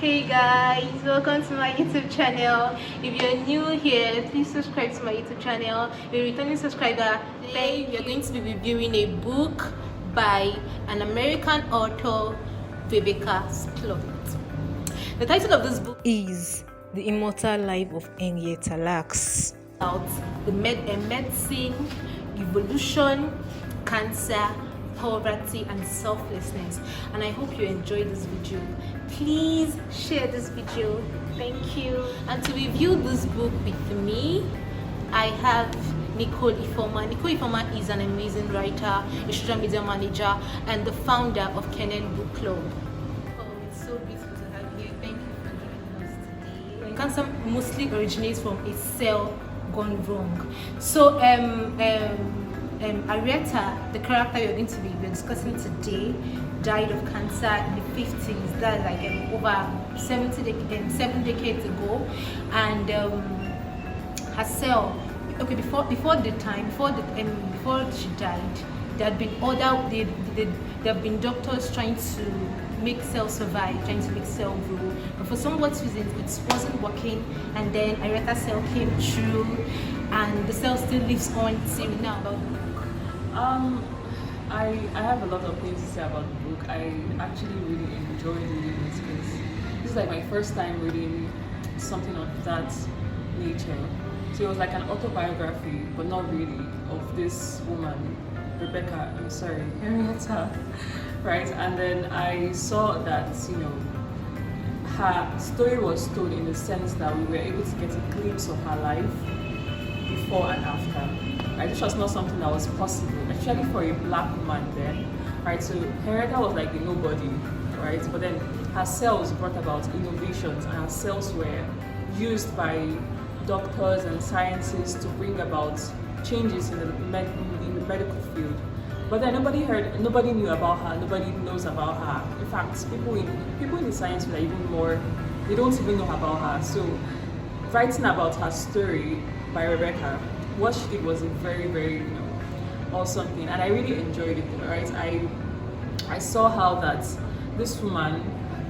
Hey guys, welcome to my YouTube channel. If you're new here, please subscribe to my YouTube channel. If you're a returning subscriber, then you're going to be reviewing a book by an American author, Rebecca Skloot. The title of this book is The Immortal Life of Henrietta Lacks. About the medicine, evolution, cancer, poverty and selflessness, and I hope you enjoyed this video. Please share this video. Thank you. And to review this book with me, I have Nicole Ifoma. Nicole Ifoma is an amazing writer, a social media manager, and the founder of Kenan Book Club. Oh, it's so beautiful to have you. Thank you for joining us today. Cancer mostly originates from a cell gone wrong. So Henrietta, the character you're going to be discussing today, died of cancer in the 50s. That's like over 7 decades ago, and her cell. Okay, before she died, there have been doctors trying to make cells survive, trying to make cells grow, but for some reason it wasn't working. And then Henrietta's cell came through, and the cell still lives on till now. I have a lot of things to say about the book. I actually really enjoyed reading this because this is like my first time reading something of that nature. So it was like an autobiography, but not really, of this woman, Henrietta, right? And then I saw that, her story was told in the sense that we were able to get a glimpse of her life before and after. Right, which was not something that was possible, especially for a black woman then, right? So Henrietta was like the nobody, right? But then her cells brought about innovations, and her cells were used by doctors and scientists to bring about changes in the medical field. But then nobody knew about her, nobody knows about her. In fact, people in the science field are even more, they don't even know about her. So writing about her story by Rebecca, what she did was a very, very awesome thing, and I really enjoyed it. Right, I saw how that this woman,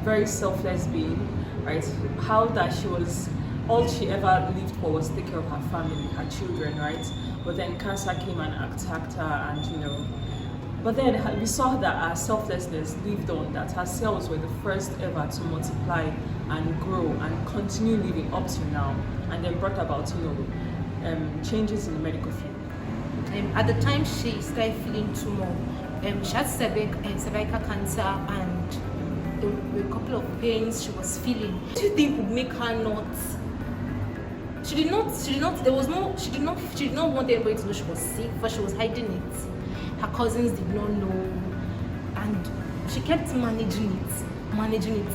very selfless being, right, how that she was, all she ever lived for was take care of her family, her children, right. But then cancer came and attacked her, and but then we saw that her selflessness lived on, that her cells were the first ever to multiply and grow and continue living up to now, and then brought about changes in the medical field. At the time she started feeling tumor, she had cervical cancer, and there were a couple of pains she was feeling. What do you think would make her not? She did not want everybody to know she was sick, but she was hiding it. Her cousins did not know, and she kept managing it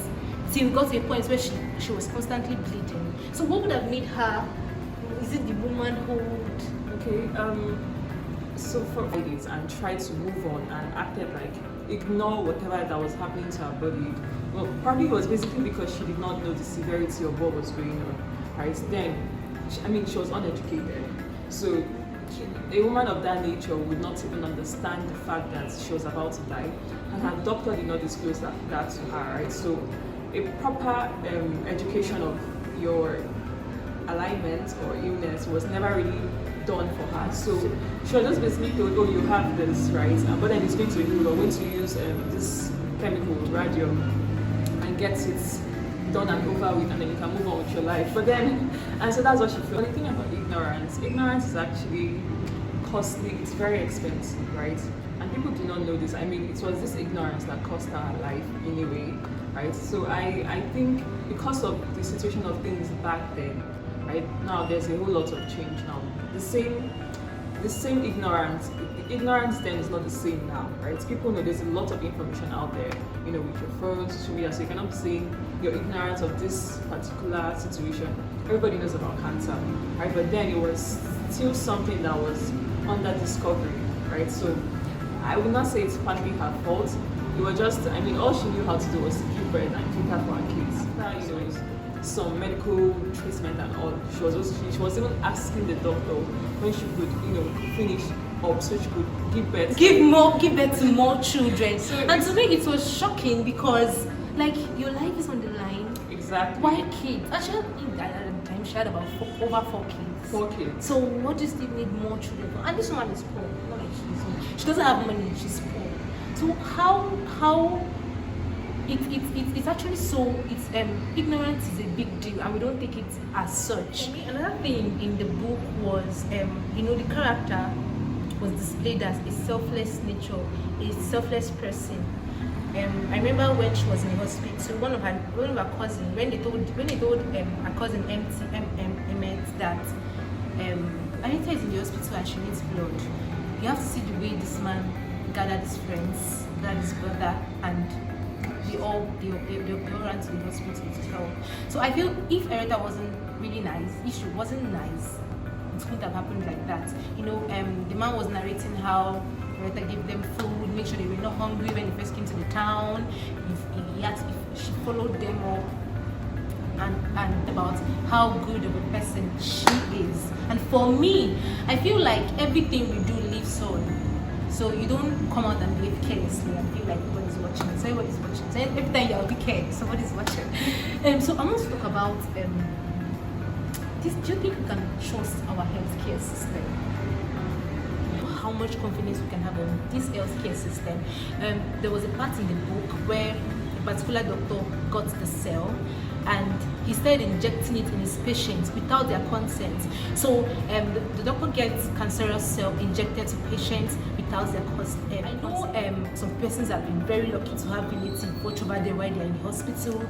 till we got to a point where she was constantly bleeding. So what would have made her? Is it the womanhood? Okay, so for ladies and tried to move on and acted like ignore whatever that was happening to her body. Well, probably it was basically because she did not know the severity of what was going on, right? Then, she was uneducated. So a woman of that nature would not even understand the fact that she was about to die, and her doctor did not disclose that to her, right? So a proper education of your alignment or illness was never really done for her. So she was just basically told, oh, you have this, right? But then it's going to heal. We're going to use this chemical, radium, and get it done and over with, and then you can move on with your life. But then, and so that's what she felt. The thing about ignorance is actually costly. It's very expensive, right? And people do not know this. It was this ignorance that cost her life in a way, right? So I think because of the situation of things back then, right now, there's a whole lot of change now. The same ignorance. The ignorance then is not the same now, right? People know there's a lot of information out there, with your phones, social media, so you cannot be saying your ignorance of this particular situation. Everybody knows about cancer, right? But then it was still something that was under discovery, right? So I would not say it's partly her fault. It was just, all she knew how to do was to keep bread and keep her for her kids. Now, some medical treatment and all. She was even asking the doctor when she could, finish up so she could give birth. Give birth to more children. So and to me it was shocking because your life is on the line. Exactly. Why kids? Actually, at the time she had about over 4 kids. 4 kids. So what do you still need more children for? And this woman is poor. Not like she doesn't have money. She's poor. So how it's actually so ignorance is a big deal, and we don't take it as such. For me, another thing in the book was the character was displayed as a selfless nature, a selfless person. I remember when she was in the hospital, one of her cousins, when they told her cousin Emmett that Anita is in the hospital and she needs blood. You have to see the way this man gathered his friends, gathered his brother, and they all ran to the hospital to help. So I feel if Henrietta wasn't really nice, if she wasn't nice, it couldn't have happened like that. The man was narrating how Henrietta gave them food, make sure they were not hungry when they first came to the town. If she followed them up, and about how good of a person she is. And for me, I feel like everything we do lives on. So you don't come out and behave carelessly and feel like nobody's watching. So everybody's watching. So every time you're wicked, somebody's watching. So I want to talk about this. Do you think we can trust our healthcare system? How much confidence we can have on this healthcare system? There was a part in the book where a particular doctor got the cell and he started injecting it in his patients without their consent. So the doctor gets cancerous cell injected to patients without their consent. I know some persons have been very lucky to have relative watch over them while they're in the hospital.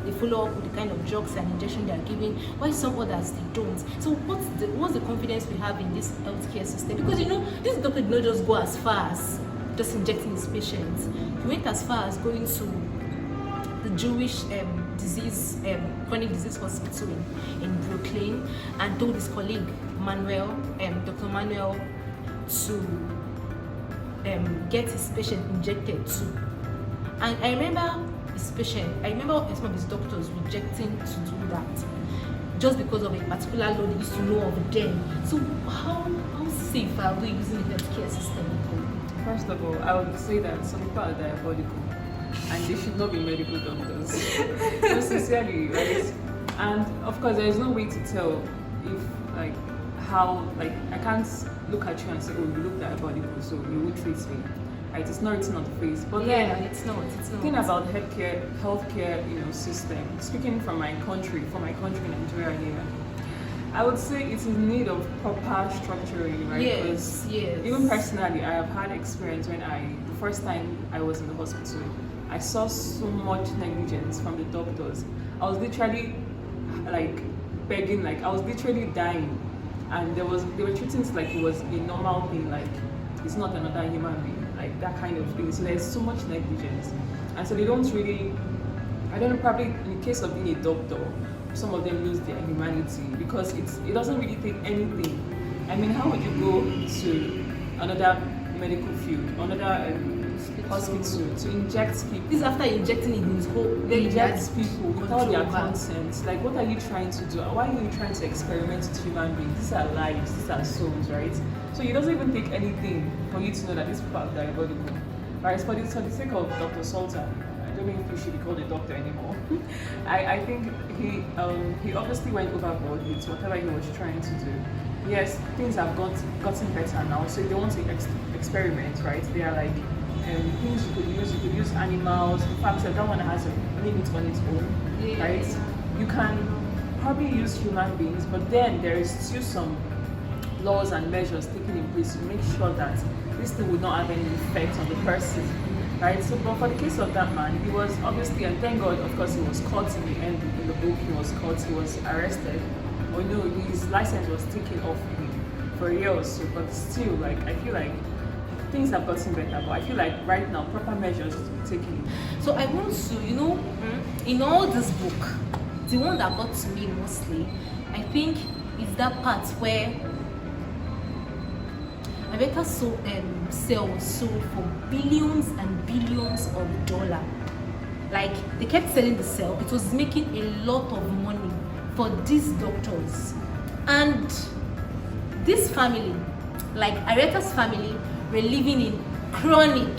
They follow up with the kind of drugs and injection they are giving, while some others they don't. So what's the confidence we have in this healthcare system? Because this doctor did not just go as far as just injecting his patients. He went as far as going to the Jewish chronic disease hospital in Brooklyn and told his colleague Dr. Manuel, to get his patient injected too. And I remember some of his doctors rejecting to do that just because of a particular law they used to know of them. So how safe are we using the healthcare system? First of all, I would say that some people are diabolical and they should not be medical doctors. No, sincerely, right? And of course, there is no way to tell if I can't look at you and say, oh, you look diabolical, so you would treat me. Right? It's not written on the face. But then it's not. Thinking about healthcare, system. Speaking from my country, Nigeria here, I would say it's in need of proper structuring, right? Yes. Even personally, I have had experience when the first time I was in the hospital, I saw so much negligence from the doctors. I was literally begging, I was literally dying, and they were treating it like it was a normal thing, like it's not another human being, like that kind of thing. So there's so much negligence, and so they don't really. I don't know. Probably in the case of being a doctor, some of them lose their humanity because it doesn't really take anything. I mean, how would you go to another medical field, another hospital to inject people? This is after injecting it in his whole. They inject people without their consent. Like, what are you trying to do? Why are you trying to experiment with human beings? These are lives, these are souls, right? So it doesn't even take anything for you to know that these people are diabolical. Right? For the sake of Dr. Sultan, I don't know if he should be called a doctor anymore. I think he obviously went overboard with whatever he was trying to do. Yes, things have gotten better now. So if they want to experiment, right? They are like things you could use animals. In fact, that one has a limit on its own, right? You can probably use human beings, but then there is still some laws and measures taken in place to make sure that this thing would not have any effect on the person, right? So, but for the case of that man, he was obviously, and thank God, of course, he was caught in the end. In the book, he was caught, he was arrested. Or no, his license was taken off him for a year or so. But still, I feel like things have gotten better. But I feel like right now, proper measures to be taken. So I want to, in all this book, the one that got to me mostly, I think, is that part where Rebecca cell was sold for billions and billions of dollars. Like, they kept selling the cell. It was making a lot of money for these doctors. And this family, like Henrietta's family, were living in chronic,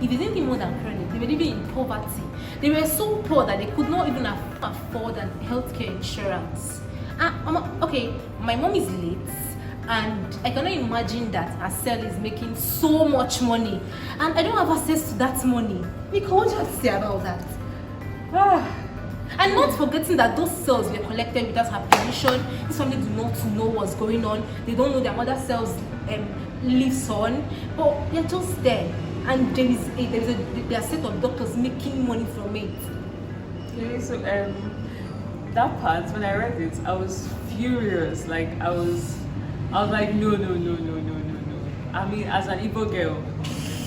if it's anything more than chronic, they were living in poverty. They were so poor that they could not even afford afford an healthcare insurance. Okay, my mom is late, and I cannot imagine that her cell is making so much money, and I don't have access to that money. Nika, what do you have to say about that? And not forgetting that those cells were collected without her permission. This family do not know what's going on. They don't know their mother cells lives on, but they're just there, and there are a set of doctors making money from it. Okay, so that part, when I read it, I was furious. Like I was like, no. I mean, as an Igbo girl,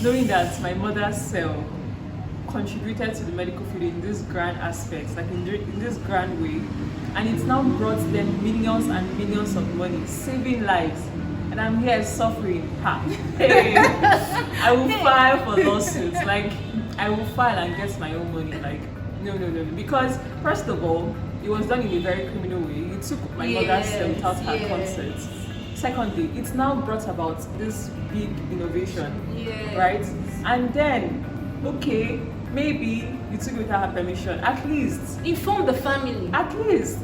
knowing that my mother's cell contributed to the medical field in this grand aspect, like in this grand way, and it's now brought them millions and millions of money, saving lives, and I'm here suffering. Hey, I will file for lawsuits. Like I will file and get my own money. Like no, because first of all, it was done in a very criminal way. You took my mother's cell without her consent. Secondly, it's now brought about this big innovation, right? And then, okay, maybe you took it without her permission. At least inform the family.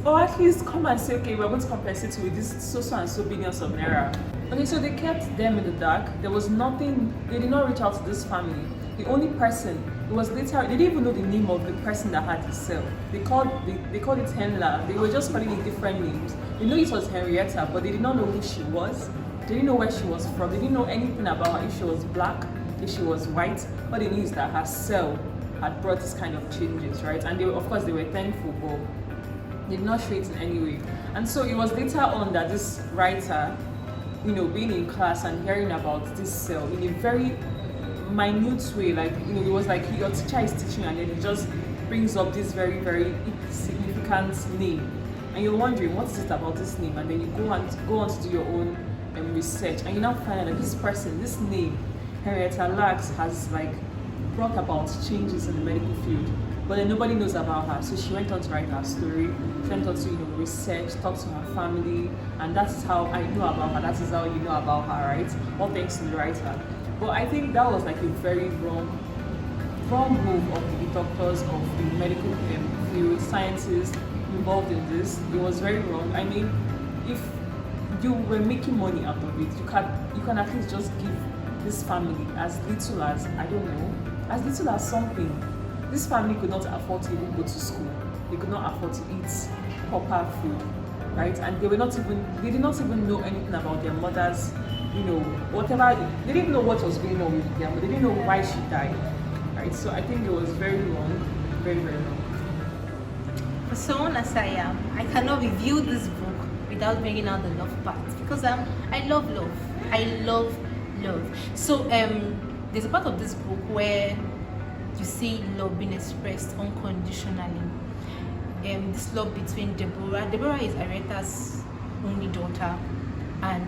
Or at least come and say, okay, we're going to compensate you with this so and so billions of naira. Okay, so they kept them in the dark. There was nothing. They did not reach out to this family. The only person, it was later, they didn't even know the name of the person that had the cell. They called it Henla. They were just calling it different names. They knew it was Henrietta, but they did not know who she was. They didn't know where she was from. They didn't know anything about her, if she was black, if she was white. What they knew is that her cell had brought this kind of changes, right? And they were, of course, they were thankful, but they did not show it in any way. And so it was later on that this writer, being in class and hearing about this cell in a very minute way, like it was like your teacher is teaching and then he just brings up this very, very significant name, and you're wondering what is it about this name, and then you go on to do your own research, and you now find out that this person, this name, Henrietta Lacks, has like brought about changes in the medical field, but then nobody knows about her. So she went on to write her story. She went on to research, talk to her family, and that is how I know about her. That is how you know about her, right? All thanks to the writer. But I think that was like a very wrong move of the doctors, of the medical field, scientists involved in this. It was very wrong. I mean, if you were making money out of it, you can at least just give this family as little as, I don't know, as little as something. This family could not afford to even go to school. They could not afford to eat proper food, right? And they did not even know anything about their mother's, whatever. They didn't even know what was going on with them, but they didn't know why she died, right? So I think it was very wrong, very, very wrong. For someone as I am, I cannot review this book without bringing out the love part, because I love love. I love love. So there's a part of this book where you see love being expressed unconditionally. This love between Deborah. Deborah is Henrietta's only daughter, and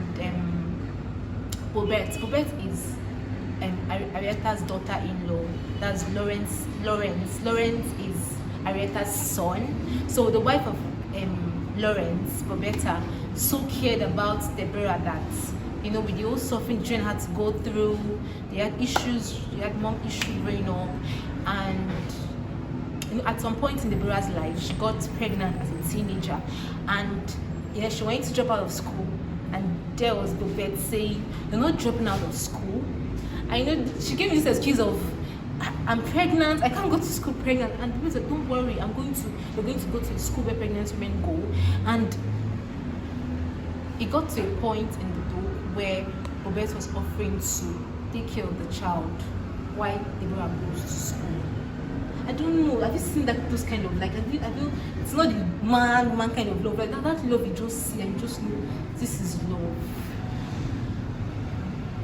Bobette. Bobette is Henrietta's daughter-in-law. That's Lawrence. Lawrence is Henrietta's son. So the wife of Lawrence, Bobetta, so cared about Deborah that, with the whole suffering Jane had to go through, they had issues, they had mom issues growing up, and at some point in Deborah's life, she got pregnant as a teenager, and she went to drop out of school, and there was Bobette saying, "You're not dropping out of school." She gave me this excuse of, "I'm pregnant, I can't go to school pregnant," and people said, "Don't worry, we're going to go to a school where pregnant women go." And it got to a point in the book where Bobette was offering to take care of the child while Deborah goes to school. I don't know, have you seen those kind of, like, I feel it's not the man kind of love, like that love you just see and you just know this is love.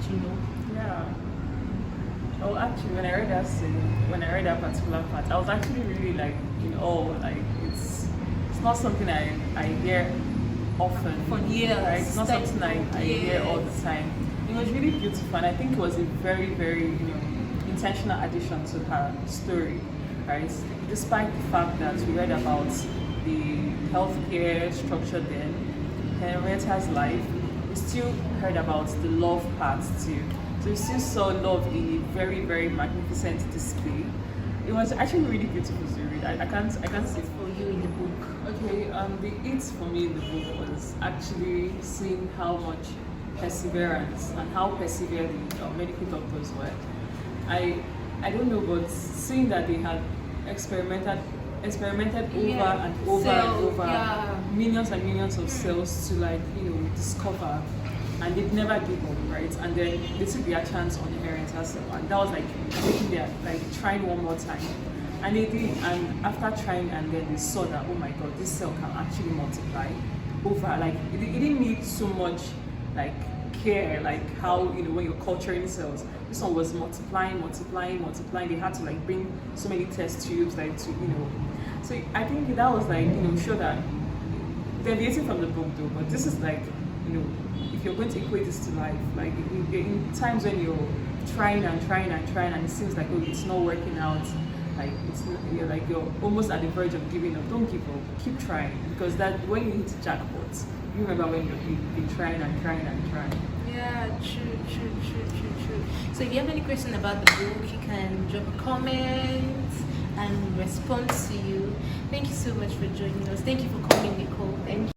Do you know? Yeah. Well, actually, when I read that particular part, I was actually really like in awe. Like it's not something I hear often. For years. Right? It's not something I hear all the time. It was really beautiful, and I think it was a very, very intentional addition to her story, right? Despite the fact that we read about the healthcare structure then, Henrietta's life, we still heard about the love part too. So we still saw love in a very, very magnificent display. It was actually really beautiful to read. I can't say for you in the the it for me in the book was actually seeing how much perseverance and how persevered the medical doctors were. I don't know, but seeing that they had experimented over and over and over millions and millions of cells to like discover, and they'd never give up, right? And then they took their chance on Henrietta cell, and that was like making their like trying one more time. And they did, and after trying, and then they saw that, oh my god, this cell can actually multiply over. Like it didn't need so much like care, like how when you're culturing cells. This one was multiplying. They had to like bring so many test tubes, like to So I think that was like sure that deviating from the book though, but this is like if you're going to equate this to life, like in times when you're trying and it seems like it's not working out. Like you're almost at the verge of giving up. Don't give up. Keep trying, because that when you hit jackpot, you remember when you've been trying. Yeah, true. So if you have any question about the book, you can drop a comment and respond to you. Thank you so much for joining us. Thank you for coming, Nicole. Thank you.